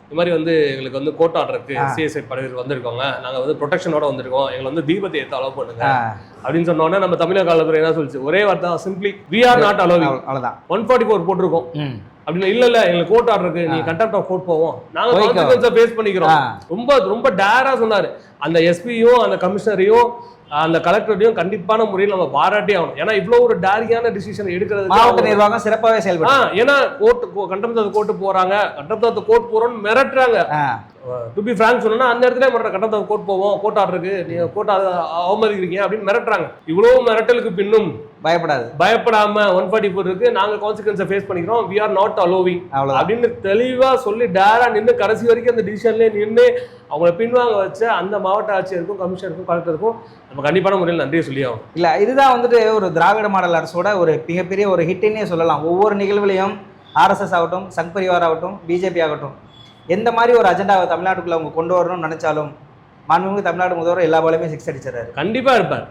இந்த மாதிரி வந்து எங்களுக்கு வந்து கோர்ட் ஆர்டர் இருக்கு, சிஎஸ்ஐ படையினர் வந்திருக்கோங்க, நாங்க வந்து ப்ரொடெக்ஷனோட வந்திருக்கோம், எங்களை வந்து தீபத்தை ஏற்ற அலோவ் பண்ணுங்க அப்படின்னு சொன்னோன்னே நம்ம தமிழக காவல்துறை என்ன சொல்லிச்சு, ஒரே வார்த்தை simply we are not allowing. அவ்வளவுதான். 144 போட்டிருக்கோம் அப்படின்னு. இல்ல எங்களுக்கு கோர்ட் ஆர்டர் இருக்கு, நீங்க கண்டெம்ட் ஆஃப் கோர்ட் போவோம், நாங்க கான்சிக்வென்ஸை ஃபேஸ் பண்ணிக்கிறோம். ரொம்ப டேரா சொன்னாரு. அந்த எஸ்பியும் அந்த கமிஷனரையும் அந்த கலெக்டரையும் கண்டிப்பான முறையில் நம்ம பாராட்டி ஆகணும். ஏன்னா இவ்வளவு ஒரு டேரியான டிசிஷன் எடுக்கிறது மாவட்ட நிர்வாகம் சிறப்பாகவே செயல்படும். ஏன்னா கண்டெம்ட் ஆஃப் கோர்ட் போறாங்க, கண்டெம்ட் ஆஃப் கோர்ட் போறோம்னு மிரட்டுறாங்க. டு பி ஃப்ராங்க் சொன்னா அந்த இடத்துல மிரட்டுற கண்டெம்ட் ஆஃப் கோர்ட் போவோம், கோர்ட் ஆர்டர் இருக்கு, நீங்க கோர்ட் அவமதிக்கிறீங்க அப்படின்னு மிரட்டுறாங்க. இவ்வளவு மிரட்டலுக்கு பின்னும் பயப்படாம 144 இருக்கு, நாங்க கான்சிக்வென்ஸை ஃபேஸ் பண்ணிக்கிறோம், we are not allowing அப்படின்னு தெளிவா சொல்லி டேரா நின்று கடைசி வரைக்கும் அந்த டிசிஷன்லேயே நின்று அவங்கள பின்வாங்க வச்ச அந்த மாவட்ட ஆட்சியருக்கும் கமிஷனருக்கும் கலெக்டருக்கும் நம்ம கண்டிப்பான முறையில் நன்றியை சொல்லி ஆகும். இல்லை, இதுதான் வந்துட்டு ஒரு திராவிட மாடல் அரசோட ஒரு மிகப்பெரிய ஒரு ஹிட்னே சொல்லலாம். ஒவ்வொரு நிகழ்வுலையும் ஆர்எஸ்எஸ் ஆகட்டும், சங் பரிவார் ஆகட்டும், பிஜேபி ஆகட்டும், எந்த மாதிரி ஒரு அஜெண்டாவை தமிழ்நாட்டுக்குள்ள அவங்க கொண்டு வரணும்னு நினைச்சாலும் மாண்புமிகு தமிழ்நாடு முதல்வர் எல்லா போலையுமே 6 அடிச்சிடறாரு. கண்டிப்பா இருப்பார்.